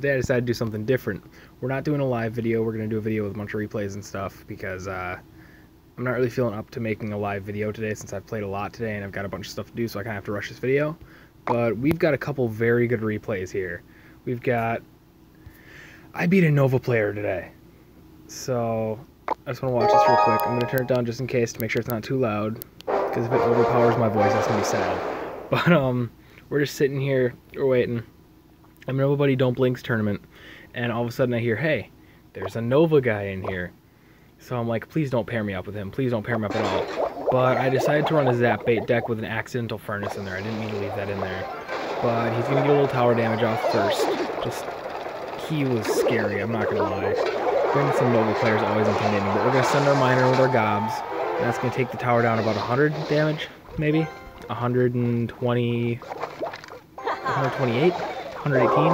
today I decided to do something different. We're not doing a live video, we're going to do a video with a bunch of replays and stuff, because I'm not really feeling up to making a live video today since I've played a lot today and I've got a bunch of stuff to do, so I kind of have to rush this video. But we've got a couple very good replays here. We've got... I beat a Nova player today. So, I just want to watch this real quick. I'm going to turn it down just in case to make sure it's not too loud, because if it overpowers my voice, that's going to be sad. But, we're just sitting here, we're waiting. I'm in Nova Buddy Don't Blink's tournament, and all of a sudden I hear, hey, there's a Nova guy in here. So I'm like, please don't pair me up with him. Please don't pair me up at all. But I decided to run a Zap Bait deck with an accidental furnace in there. I didn't mean to leave that in there. But he's going to get a little tower damage off first. He was scary, I'm not going to lie. Bringing some Nova players always intimidating, but we're going to send our miner with our gobs. And that's going to take the tower down about 100 damage, maybe? 120... 128? 118?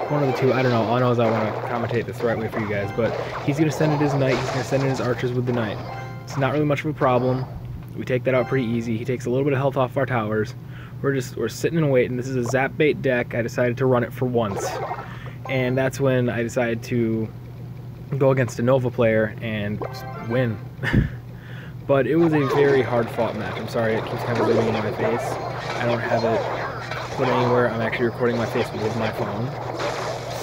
One of the two, I don't know. All I know is I want to commentate this the right way for you guys. But he's going to send in his knight, he's going to send in his archers with the knight. It's not really much of a problem. We take that out pretty easy. He takes a little bit of health off our towers. We're sitting and waiting. This is a Zap Bait deck. I decided to run it for once. And that's when I decided to go against a Nova player and win. But it was a very hard fought match. I'm sorry, it keeps kind of zooming in my face. I don't have it put anywhere. I'm actually recording my face with my phone,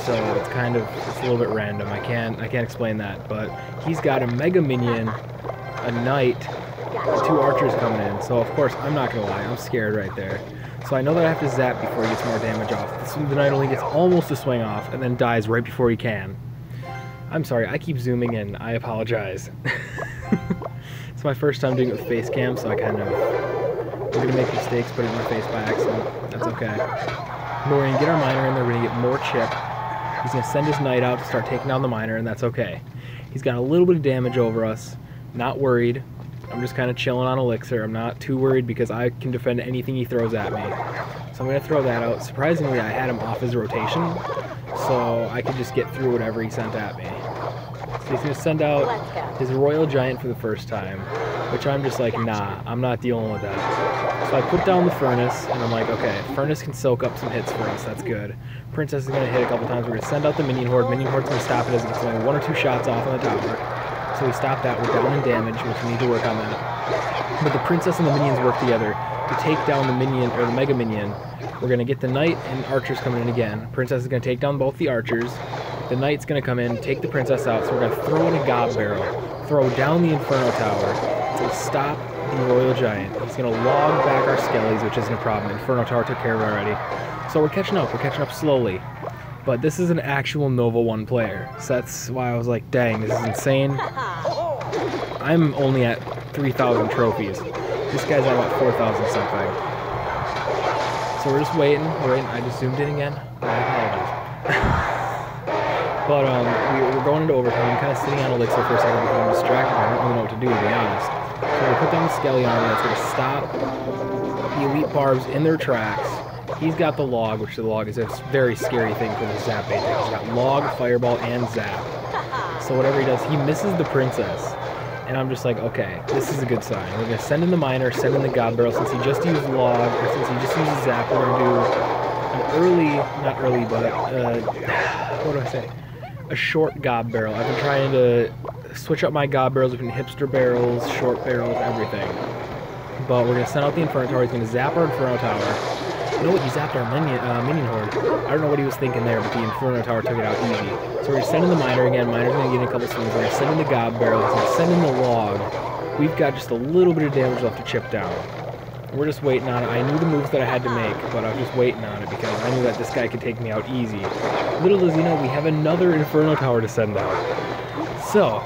so it's a little bit random. I can't explain that. But he's got a mega minion, a knight, 2 archers coming in. So of course I'm not gonna lie, I'm scared right there. So I know that I have to zap before he gets more damage off. The knight only gets almost a swing off and then dies right before he can. I'm sorry, I keep zooming in. I apologize. It's my first time doing it with Facecam, so we're gonna make mistakes, put it in my face by accident. That's okay. But we're gonna get our miner in there, we're gonna get more chip. He's gonna send his knight out to start taking down the miner, and that's okay. He's got a little bit of damage over us. Not worried. I'm just kind of chilling on elixir. I'm not too worried because I can defend anything he throws at me. So I'm gonna throw that out. Surprisingly, I had him off his rotation, so I could just get through whatever he sent at me. So he's gonna send out his Royal Giant for the first time, which I'm just like, nah, I'm not dealing with that. So I put down the Furnace, and I'm like, okay, Furnace can soak up some hits for us, that's good. Princess is gonna hit a couple times, we're gonna send out the Minion Horde. Minion Horde's gonna stop it as it gets only 1 or 2 shots off on the tower. So we stop that, we're down in damage, which we need to work on that. But the Princess and the Minions work together to take down the Minion, or the Mega Minion. We're gonna get the Knight and Archers coming in again. Princess is gonna take down both the Archers. The Knight's gonna come in, take the Princess out, so we're gonna throw in a Gob Barrel, throw down the Inferno Tower to stop the Royal Giant. He's gonna log back our Skellies, which isn't a problem. Inferno Tower took care of it already. So we're catching up slowly. But this is an actual Nova 1 player, so that's why I was like, dang, this is insane. I'm only at 3,000 trophies. This guy's at about 4,000 something. So we're just waiting. I just zoomed in again. My apologies. But we're going into overtime. I'm kind of sitting on elixir for a second because I'm distracted. I don't really know what to do, to be honest. So we put down the Skelly on that's going to stop the elite barbs in their tracks. He's got the log, which the log is a very scary thing for the Zap Bait deck. He's got log, fireball, and zap. So whatever he does, he misses the Princess. And I'm just like, okay, this is a good sign. We're going to send in the miner, send in the God Barrel. Since he just used log, or since he just used zap, we're going to do an early, not early, but what do I say? A short Gob Barrel. I've been trying to switch up my Gob Barrels between hipster barrels, short barrels, everything. But we're going to send out the Inferno Tower. He's going to zap our Inferno Tower. You know what? He zapped our Minion Horde. I don't know what he was thinking there, but the Inferno Tower took it out easy. So we're going to send in the Miner again. Miner's going to get in a couple swings. We're going to send in the Gob Barrel. He's going to send in the Log. We've got just a little bit of damage left to chip down. We're just waiting on it. I knew the moves that I had to make, but I was just waiting on it because I knew that this guy could take me out easy. Little does he know, we have another Inferno Tower to send out. So,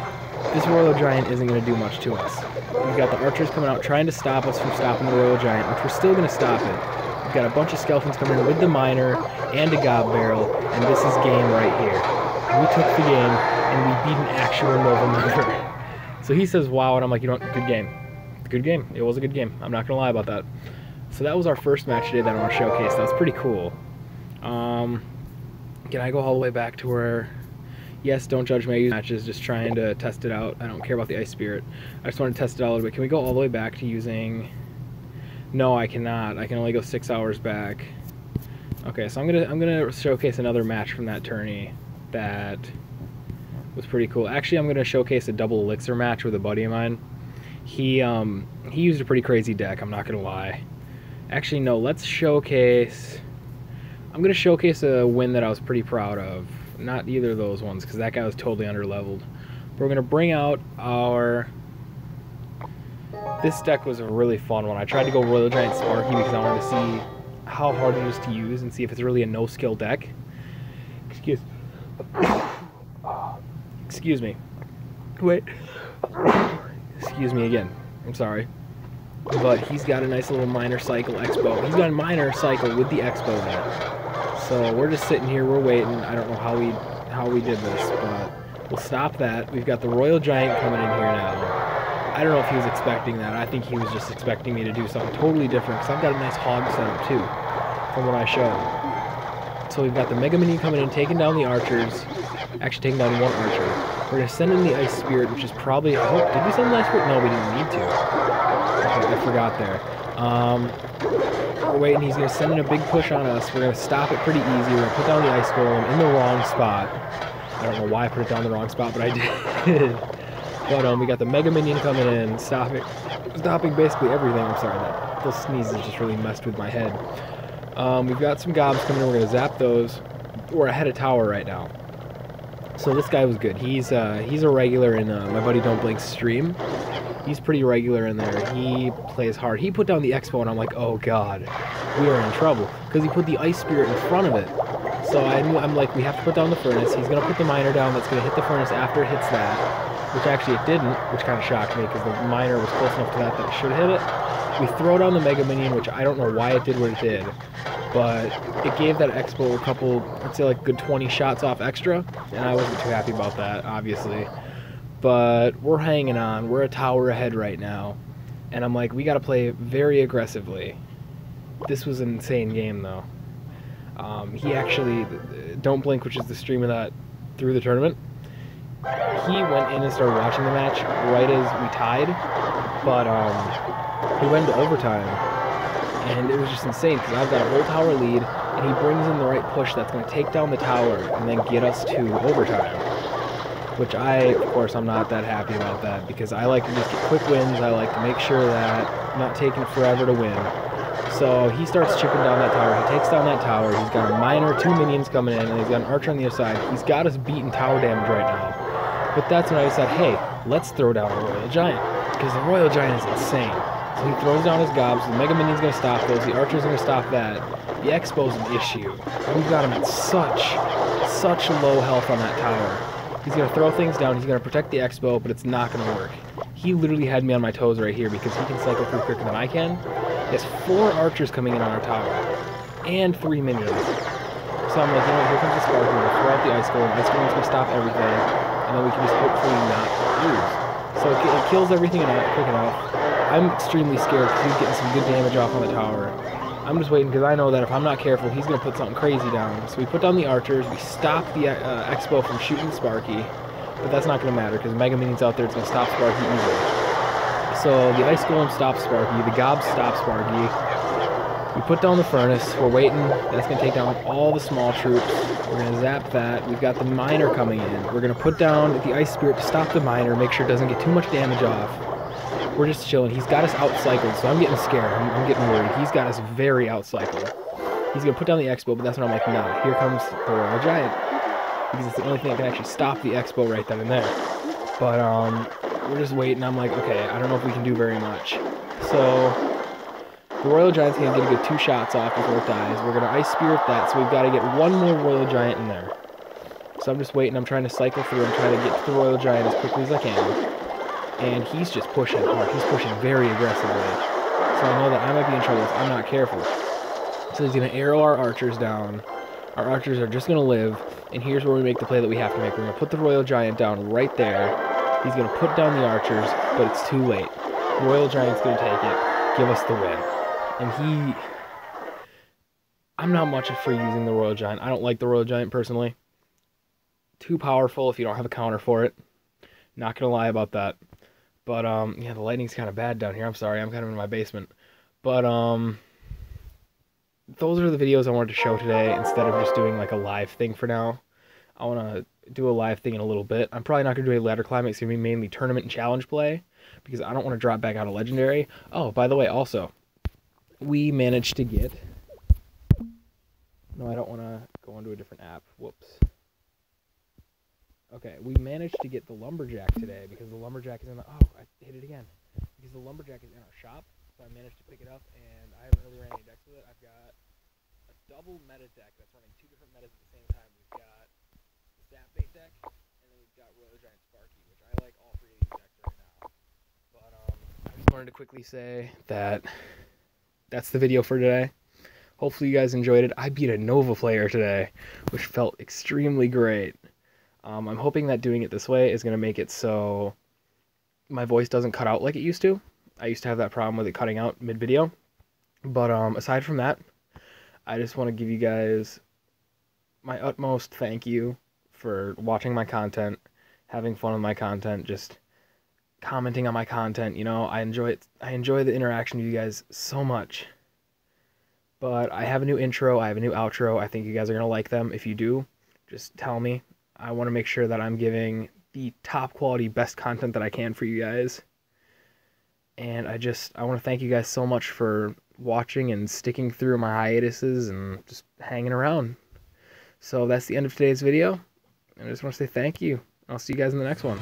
this Royal Giant isn't going to do much to us. We've got the Archers coming out trying to stop us from stopping the Royal Giant, which we're still going to stop it. We've got a bunch of Skeletons coming in with the Miner and a Gob Barrel, and this is game right here. We took the game, and we beat an actual Nova member. So he says, wow, and I'm like, you know what, good game. Good game. It was a good game. I'm not going to lie about that. So that was our first match today that I want to showcase. That was pretty cool. Can I go all the way back to where... Yes, don't judge my matches, just trying to test it out. I don't care about the Ice Spirit. I just want to test it out a little bit. Can we go all the way back to using... No, I cannot. I can only go 6 hours back. Okay, so I'm gonna showcase another match from that tourney that was pretty cool. Actually, I'm gonna showcase a double elixir match with a buddy of mine. He used a pretty crazy deck, I'm not gonna lie. Actually, no, let's showcase. I'm gonna showcase a win that I was pretty proud of. Not either of those ones, because that guy was totally underleveled. But we're gonna bring out our. This deck was a really fun one. I tried to go Royal Giant Sparky because I wanted to see how hard it is to use and see if it's really a no-skill deck. Excuse me. Wait. Excuse me again. I'm sorry. But he's got a nice little minor cycle expo. He's got a minor cycle with the expo in it. So we're just sitting here, we're waiting. I don't know how we did this, but we'll stop that. We've got the Royal Giant coming in here now. I don't know if he was expecting that. I think he was just expecting me to do something totally different, because I've got a nice hog setup too, from what I showed. So we've got the Mega Minion coming in, taking down the archers. Actually taking down one archer. We're going to send in the Ice Spirit, which is probably... I hope, did we send the Ice Spirit? No, we didn't need to. Okay, I forgot there. We're waiting. He's going to send in a big push on us. We're going to stop it pretty easy. We're going to put down the Ice Golem in the wrong spot. I don't know why I put it down the wrong spot, but I did. But we got the Mega Minion coming in, stopping basically everything. I'm sorry, those sneezes just really messed with my head. We've got some gobs coming in. We're going to zap those. We're ahead of tower right now. So this guy was good. He's a regular in my buddy Don't Blink's stream. He's pretty regular in there. He plays hard. He put down the expo, and I'm like, oh god, we are in trouble, because he put the Ice Spirit in front of it. So I'm like, we have to put down the furnace. He's gonna put the miner down. That's gonna hit the furnace after it hits that, which actually it didn't, which kind of shocked me because the miner was close enough to that it should hit it. We throw down the Mega Minion, which I don't know why it did what it did, but it gave that expo a couple, I'd say like good 20 shots off extra, and I wasn't too happy about that, obviously. But we're hanging on. We're a tower ahead right now, and I'm like, we got to play very aggressively. This was an insane game, though. He actually, Don't Blink, which is the streamer that threw the tournament, he went in and started watching the match right as we tied, but he went into overtime, and it was just insane because I've got a whole tower lead, and he brings in the right push that's going to take down the tower and then get us to overtime. Which of course, I'm not that happy about that, because I like to just get quick wins. I like to make sure that I'm not taking forever to win. So he starts chipping down that tower. He takes down that tower. He's got a miner, 2 minions coming in, and he's got an archer on the other side. He's got us beating tower damage right now. But that's when I decided, hey, let's throw down a Royal Giant, because the Royal Giant is insane. So he throws down his gobs. The Mega Minion's going to stop those. The archer's going to stop that. The expo's an issue. We've got him at such low health on that tower. He's going to throw things down, he's going to protect the expo, but it's not going to work. He literally had me on my toes right here because he can cycle through quicker than I can. He has 4 archers coming in on our tower, and 3 minions. So I'm like, you know what, here comes the Sparky, we're going to throw out the Ice Golem, Ice Golem's going to stop everything, and then we can just hopefully not lose. So it kills everything quick enough. I'm extremely scared because he's getting some good damage off on the tower. I'm just waiting because I know that if I'm not careful, he's going to put something crazy down. So we put down the archers, we stop the expo from shooting Sparky, but that's not going to matter because Mega Minion's out there, it's going to stop Sparky easily. So the Ice Golem stops Sparky, the Gobs stop Sparky. We put down the furnace, we're waiting, that's going to take down all the small troops. We're going to zap that, we've got the miner coming in. We're going to put down the Ice Spirit to stop the miner, make sure it doesn't get too much damage off. We're just chilling. He's got us outcycled, so I'm getting scared. I'm getting worried. He's got us very outcycled. He's going to put down the expo, but that's when I'm like, nah, here comes the Royal Giant. Because it's the only thing that can actually stop the expo right then and there. But we're just waiting. I'm like, okay, I don't know if we can do very much. So the Royal Giant's going to get a good 2 shots off before it dies. We're going to Ice Spirit that, so we've got to get 1 more Royal Giant in there. So I'm just waiting. I'm trying to cycle through and try to get to the Royal Giant as quickly as I can. And he's just pushing hard. He's pushing very aggressively. So I know that I might be in trouble if I'm not careful. So he's going to arrow our archers down. Our archers are just going to live. And here's where we make the play that we have to make. We're going to put the Royal Giant down right there. He's going to put down the archers, but it's too late. Royal Giant's going to take it, give us the win. And I'm not much for using the Royal Giant. I don't like the Royal Giant personally. Too powerful if you don't have a counter for it. Not going to lie about that. But, yeah, the lighting's kind of bad down here. I'm sorry, I'm kind of in my basement. But, those are the videos I wanted to show today instead of just doing like a live thing for now. I want to do a live thing in a little bit. I'm probably not going to do a ladder climb. It's going to be mainly tournament and challenge play because I don't want to drop back out of Legendary. Oh, by the way, also, we managed to get... No, I don't want to go into a different app. Whoops. Okay, we managed to get the Lumberjack today because the Lumberjack is in the... Oh, I hit it again. Because the Lumberjack is in our shop, so I managed to pick it up, and I haven't really ran any decks with it. I've got a double meta deck that's running two different metas at the same time. We've got the Stat Bait deck, and then we've got Royale Giant Sparky, which I like all three of these decks right now. But I just wanted to quickly say that that's the video for today. Hopefully you guys enjoyed it. I beat a Nova player today, which felt extremely great. I'm hoping that doing it this way is going to make it so my voice doesn't cut out like it used to. I used to have that problem with it cutting out mid-video. But aside from that, I just want to give you guys my utmost thank you for watching my content, having fun with my content, just commenting on my content. You know, I enjoy it. I enjoy the interaction with you guys so much. But I have a new intro, I have a new outro. I think you guys are going to like them. If you do, just tell me. I want to make sure that I'm giving the top quality, best content that I can for you guys. And I want to thank you guys so much for watching and sticking through my hiatuses and just hanging around. So that's the end of today's video. And I just want to say thank you. I'll see you guys in the next one.